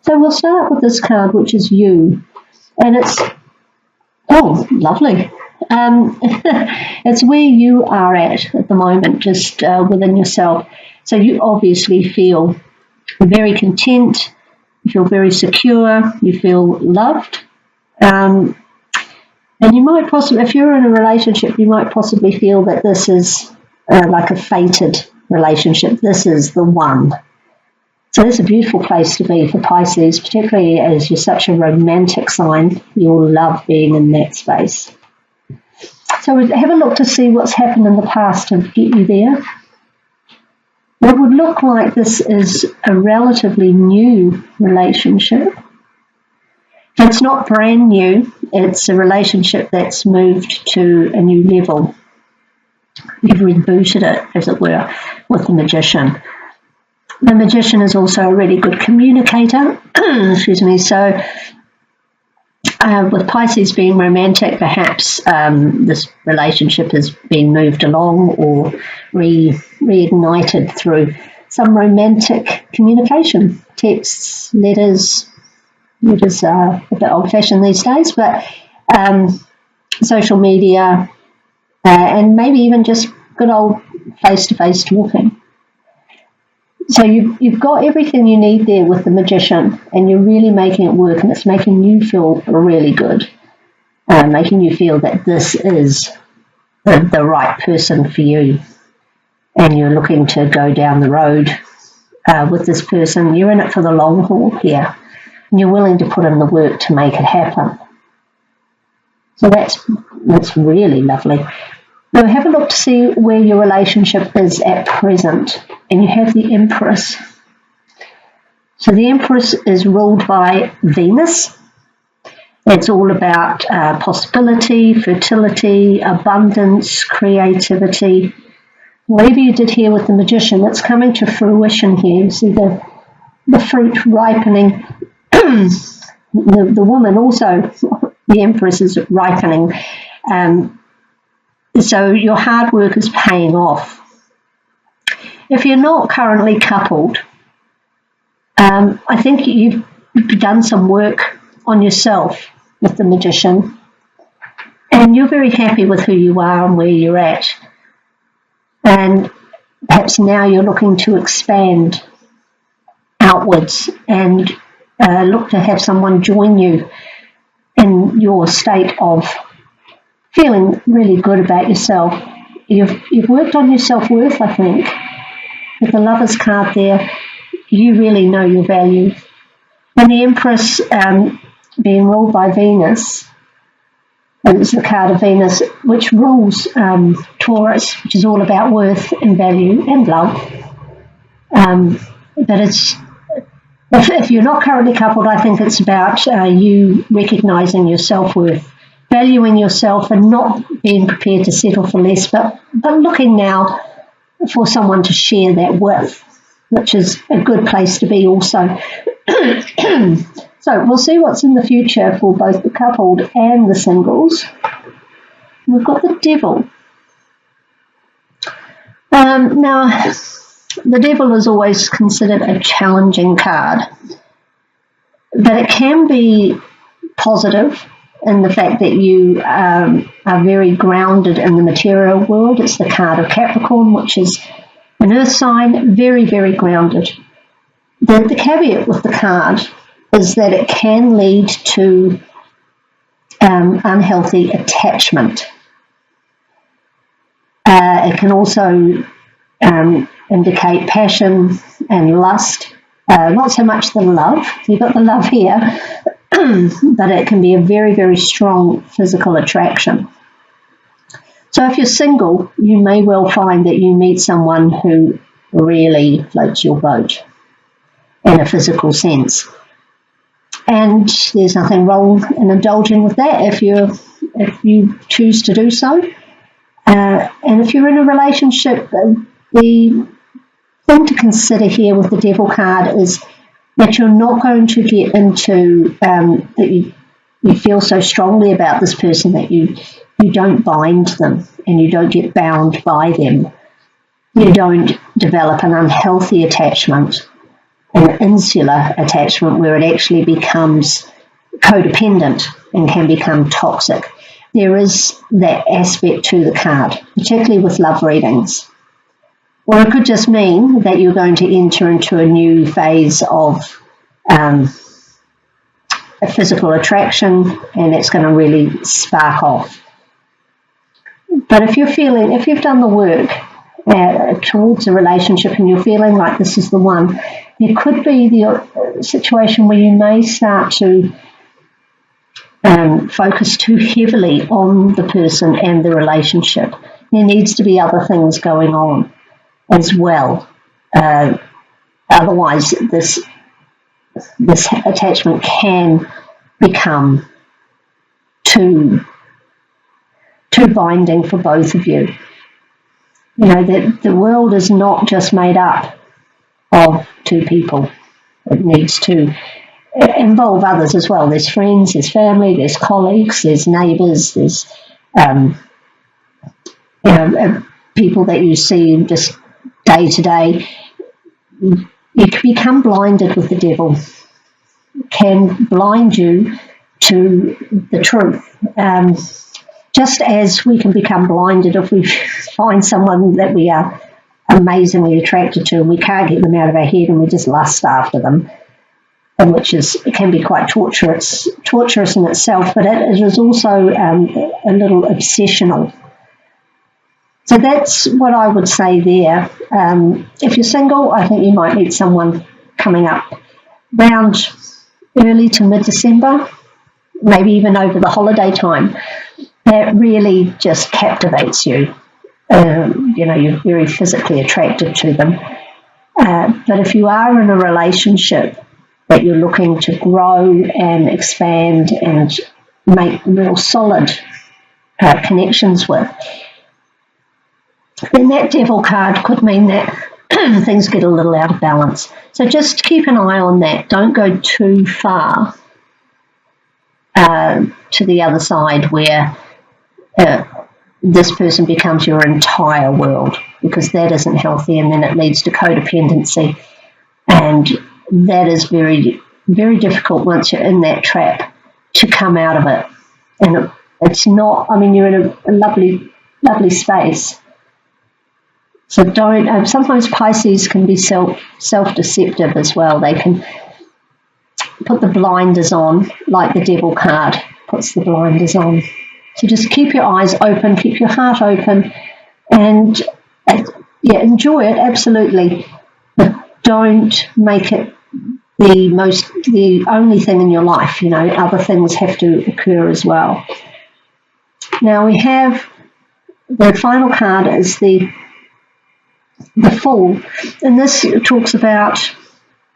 So we'll start with this card, which is you. And it's, oh, lovely. It's where you are at the moment, just within yourself. So you obviously feel very content, you feel very secure, you feel loved. And you might possibly, if you're in a relationship, you might possibly feel that this is like a fated relationship. This is the one. So it's a beautiful place to be for Pisces, particularly as you're such a romantic sign. You'll love being in that space. So have a look to see what's happened in the past to get you there. It would look like this is a relatively new relationship. It's not brand new. It's a relationship that's moved to a new level. You've rebooted it, as it were, with the Magician. The Magician is also a really good communicator. Excuse me. So with Pisces being romantic, perhaps this relationship has been moved along or reignited through some romantic communication. Texts, letters. Letters are a bit old-fashioned these days, but social media and maybe even just good old face-to-face talking. So you've got everything you need there with the Magician, and you're really making it work, and it's making you feel really good, making you feel that this is the right person for you, and you're looking to go down the road with this person. You're in it for the long haul here, and you're willing to put in the work to make it happen. So that's really lovely. Now have a look to see where your relationship is at present. And you have the Empress. So the Empress is ruled by Venus. It's all about possibility, fertility, abundance, creativity. Whatever you did here with the Magician, it's coming to fruition here. You see the fruit ripening. The woman also, the Empress is ripening. So your hard work is paying off. If you're not currently coupled, I think you've done some work on yourself with the Magician, and you're very happy with who you are and where you're at. And perhaps now you're looking to expand outwards and look to have someone join you in your state of feeling really good about yourself. You've worked on your self-worth, I think. With the Lover's card there, you really know your value. And the Empress being ruled by Venus, and it's the card of Venus, which rules Taurus, which is all about worth and value and love. But it's if you're not currently coupled, I think it's about you recognising your self-worth, valuing yourself and not being prepared to settle for less, but looking now for someone to share that with, which is a good place to be also. So we'll see what's in the future for both the coupled and the singles. We've got the Devil. Now, the Devil is always considered a challenging card, but it can be positive in the fact that you are very grounded in the material world. It's the card of Capricorn, which is an earth sign, very, very grounded. The caveat with the card is that it can lead to unhealthy attachment. It can also indicate passion and lust, not so much the love. You've got the love here, but it can be a very, very strong physical attraction. So if you're single, you may well find that you meet someone who really floats your boat in a physical sense. And there's nothing wrong in indulging with that if you choose to do so. And if you're in a relationship, the thing to consider here with the Devil card is that you're not going to get into that you feel so strongly about this person that you don't bind them and you don't get bound by them. You don't develop an unhealthy attachment. an insular attachment where it actually becomes codependent and can become toxic. There is that aspect to the card, particularly with love readings. Or it could just mean that you're going to enter into a new phase of a physical attraction, and it's going to really spark off. But if you've done the work towards a relationship and you're feeling like this is the one, there could be the situation where you may start to focus too heavily on the person and the relationship. There needs to be other things going on as well. Otherwise, this attachment can become too binding for both of you. You know, the world is not just made up of two people. It needs to involve others as well. There's friends, there's family, there's colleagues, there's neighbours, there's people that you see just day to day. You can become blinded with the devil. It can blind you to the truth. Just as we can become blinded if we find someone that we are amazingly attracted to and we can't get them out of our head and we just lust after them, and it can be quite torturous in itself, but it is also a little obsessional. So that's what I would say there. If you're single, I think you might meet someone coming up around early to mid-December, maybe even over the holiday time. That really just captivates you. You're very physically attracted to them. But if you are in a relationship that you're looking to grow and expand and make real solid connections with, then that devil card could mean that things get a little out of balance. So just keep an eye on that. Don't go too far to the other side where this person becomes your entire world, because that isn't healthy, and then it leads to codependency, and that is very, very difficult once you're in that trap to come out of it. And it's not, you're in a lovely, lovely space. So don't, sometimes Pisces can be self-deceptive as well. They can put the blinders on, like the devil card puts the blinders on. So just keep your eyes open, keep your heart open, and enjoy it, absolutely. But don't make it the only thing in your life. Other things have to occur as well. Now we have the final card is the Fool, and this talks about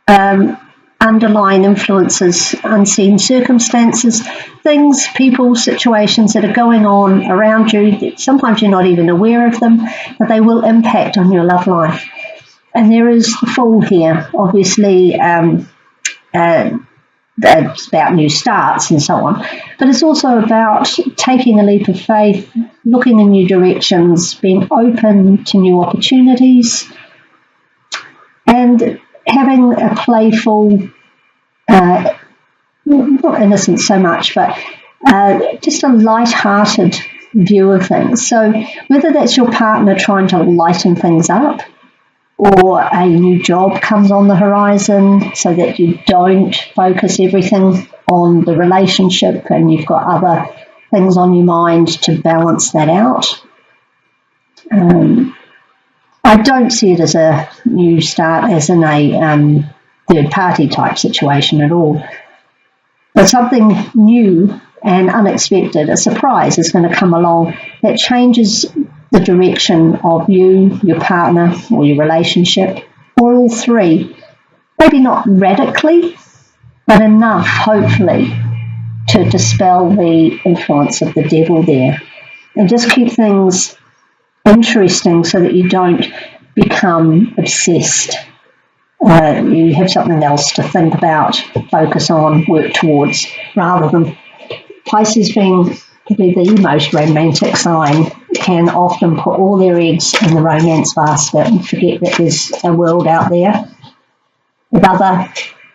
underlying influences, unseen circumstances, things, people, situations that are going on around you that sometimes you're not even aware of them, but they will impact on your love life. And there is the Fool here, obviously. It's about new starts and so on, but it's also about taking a leap of faith, looking in new directions, being open to new opportunities, and having a playful, not innocent so much, but just a light-hearted view of things. So whether that's your partner trying to lighten things up, or a new job comes on the horizon so that you don't focus everything on the relationship and you've got other things on your mind to balance that out. I don't see it as a new start, as in a third-party type situation at all. But something new and unexpected, a surprise, is going to come along that changes the direction of you, your partner, or your relationship, or all three. Maybe not radically, but enough, hopefully, to dispel the influence of the devil there. And just keep things interesting so that you don't become obsessed. You have something else to think about, focus on, work towards, rather than Pisces being probably the most romantic sign can often put all their eggs in the romance basket and forget that there's a world out there. with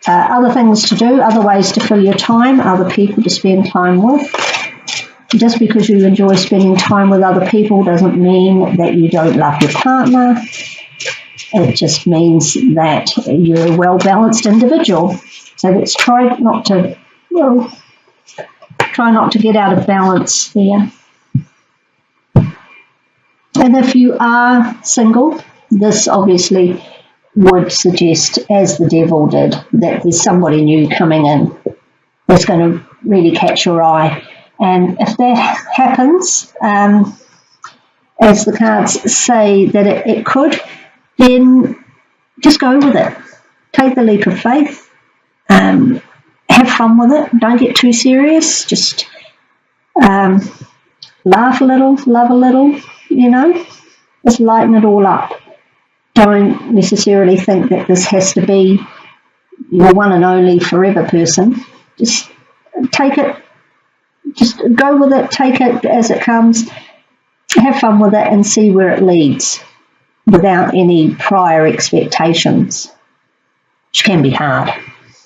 other things to do, other ways to fill your time, other people to spend time with. Just because you enjoy spending time with other people doesn't mean that you don't love your partner. It just means that you're a well-balanced individual. So let's try not to get out of balance there. And if you are single, this obviously would suggest, as the devil did, that there's somebody new coming in that's going to really catch your eye. And if that happens, as the cards say that it could, then just go with it. Take the leap of faith. Have fun with it. Don't get too serious. Just laugh a little, love a little, Just lighten it all up. Don't necessarily think that this has to be your one and only forever person. Just take it. Just go with it. Take it as it comes. Have fun with it and see where it leads without any prior expectations, which can be hard,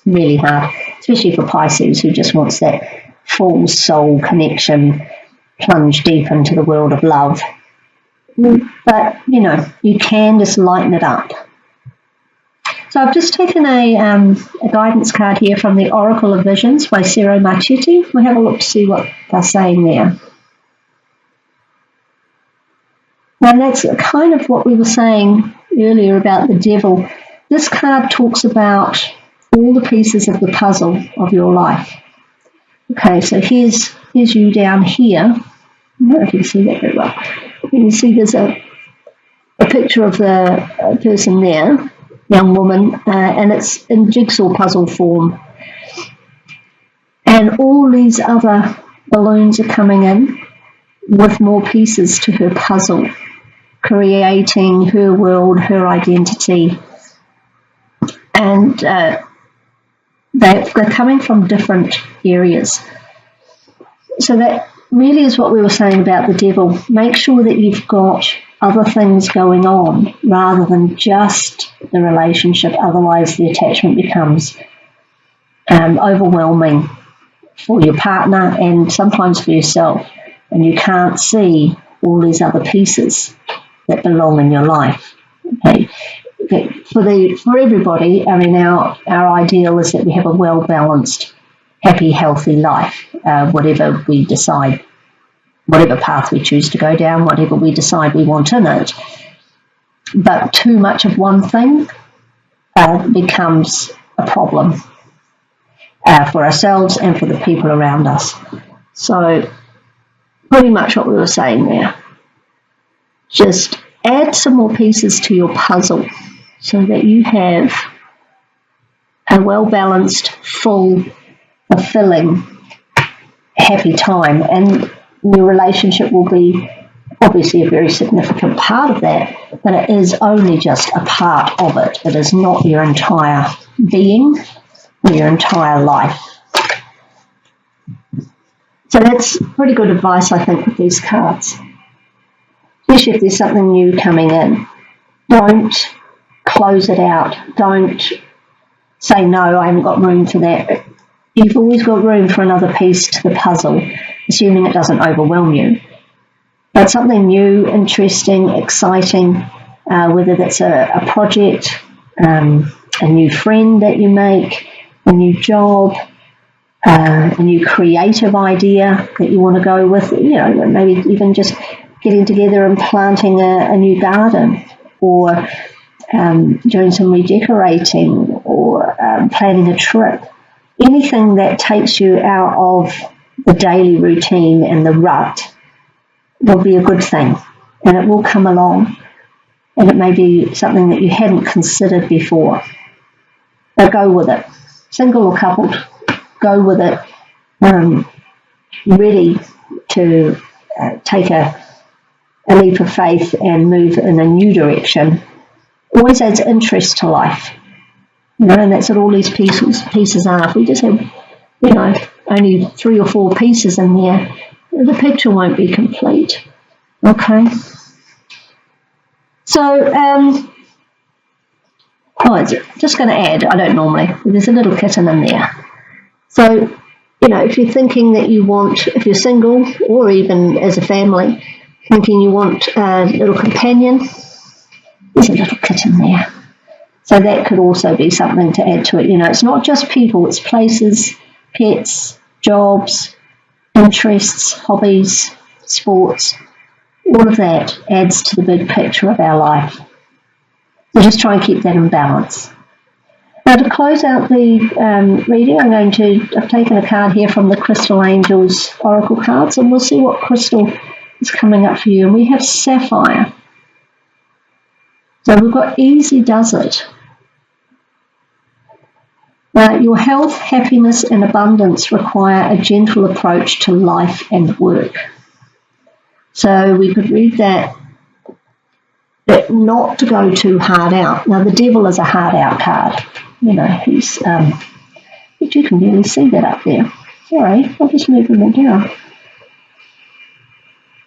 really hard, especially for Pisces, who just wants that full soul connection, plunge deep into the world of love. But, you can just lighten it up. So I've just taken a guidance card here from the Oracle of Visions by Cero Marchetti. We'll have a look to see what they're saying there. And that's kind of what we were saying earlier about the devil. This card talks about all the pieces of the puzzle of your life. Okay, so here's you down here. I don't know if you can see that very well. You can see there's a picture of the person there, young woman, and it's in jigsaw puzzle form. And all these other balloons are coming in with more pieces to her puzzle, creating her world, her identity. And they're coming from different areas. So that really is what we were saying about the devil. Make sure that you've got other things going on rather than just the relationship. Otherwise, the attachment becomes overwhelming for your partner and sometimes for yourself. And you can't see all these other pieces that belong in your life. Okay. For everybody, our ideal is that we have a well-balanced, happy, healthy life, whatever we decide, whatever path we choose to go down, whatever we decide we want in it. But too much of one thing becomes a problem for ourselves and for the people around us. So pretty much what we were saying there. Just add some more pieces to your puzzle so that you have a well-balanced, full, fulfilling, happy time. And your relationship will be obviously a very significant part of that, but it is only just a part of it. It is not your entire being or your entire life. So that's pretty good advice, I think, with these cards. Especially if there's something new coming in. Don't close it out. Don't say, no, I haven't got room for that. You've always got room for another piece to the puzzle, assuming it doesn't overwhelm you. But something new, interesting, exciting, whether that's a project, a new friend that you make, a new job, a new creative idea that you want to go with, maybe even just getting together and planting a new garden, or doing some redecorating, or planning a trip. Anything that takes you out of the daily routine and the rut will be a good thing, and it will come along, and it may be something that you hadn't considered before. But go with it. Single or coupled, go with it, ready to take a leap of faith and move in a new direction. Always adds interest to life. And that's what all these pieces are. If we just have, only 3 or 4 pieces in there, the picture won't be complete. Okay? So, Oh, it's just going to add, I don't normally, there's a little kitten in there. So, if you're thinking that you want, if you're single or even as a family, thinking you want a little companion, there's a little kitten there. So that could also be something to add to it. It's not just people, it's places, pets, jobs, interests, hobbies, sports. All of that adds to the big picture of our life. So just try and keep that in balance. Now, to close out the reading, I've taken a card here from the Crystal Angels Oracle cards, and we'll see what crystal is coming up for you. And we have sapphire. So we've got easy does it. Your health, happiness, and abundance require a gentle approach to life and work. So we could read that not to go too hard out. Now, the devil is a hard out card. He's, but you can really see that up there. Sorry, I'll just move them all down.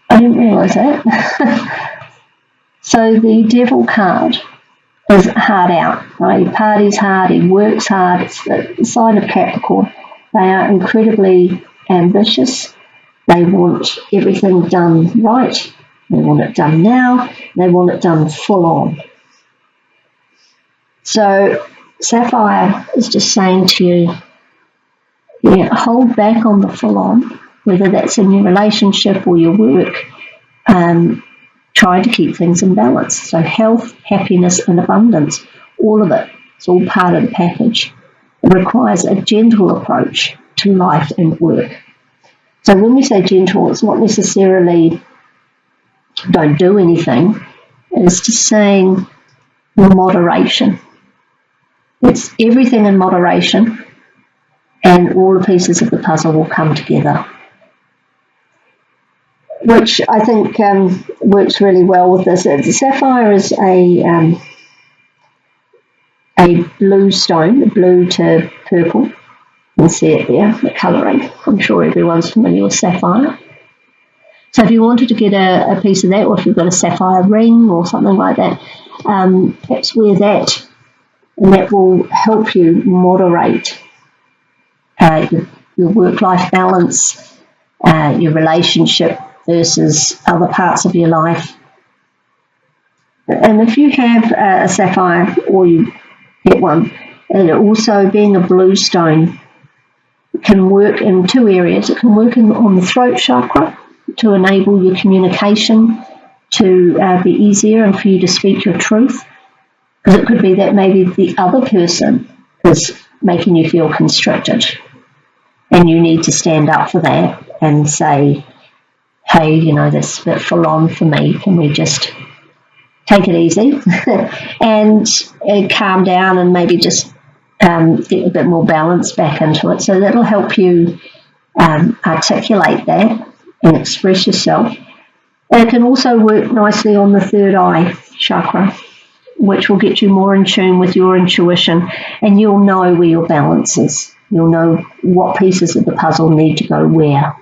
I didn't realise that. So the devil card is hard out. Right? He parties hard, he works hard. It's the sign of Capricorn. They are incredibly ambitious. They want everything done right. They want it done now. They want it done full on. So sapphire is just saying to you, hold back on the full on, whether that's in your relationship or your work. Try to keep things in balance. So health, happiness, and abundance, all of it, it's all part of the package. It requires a gentle approach to life and work. So when we say gentle, it's not necessarily don't do anything. It's just saying moderation. It's everything in moderation, and all the pieces of the puzzle will come together, which I think works really well with this. Sapphire is a blue stone, blue to purple. You can see it there, the colouring. I'm sure everyone's familiar with sapphire. So if you wanted to get a piece of that, or if you've got a sapphire ring or something like that, perhaps wear that, and that will help you moderate your work-life balance, your relationship versus other parts of your life. And if you have a sapphire, or you get one, and also being a blue stone, it can work in two areas. It can work on the throat chakra to enable your communication to be easier and for you to speak your truth. Because it could be that maybe the other person is making you feel constricted, and you need to stand up for that and say, hey, that's a bit full on for me. Can we just take it easy and calm down and maybe just get a bit more balance back into it? So that'll help you articulate that and express yourself. And it can also work nicely on the third eye chakra, which will get you more in tune with your intuition, and you'll know where your balance is. You'll know what pieces of the puzzle need to go where.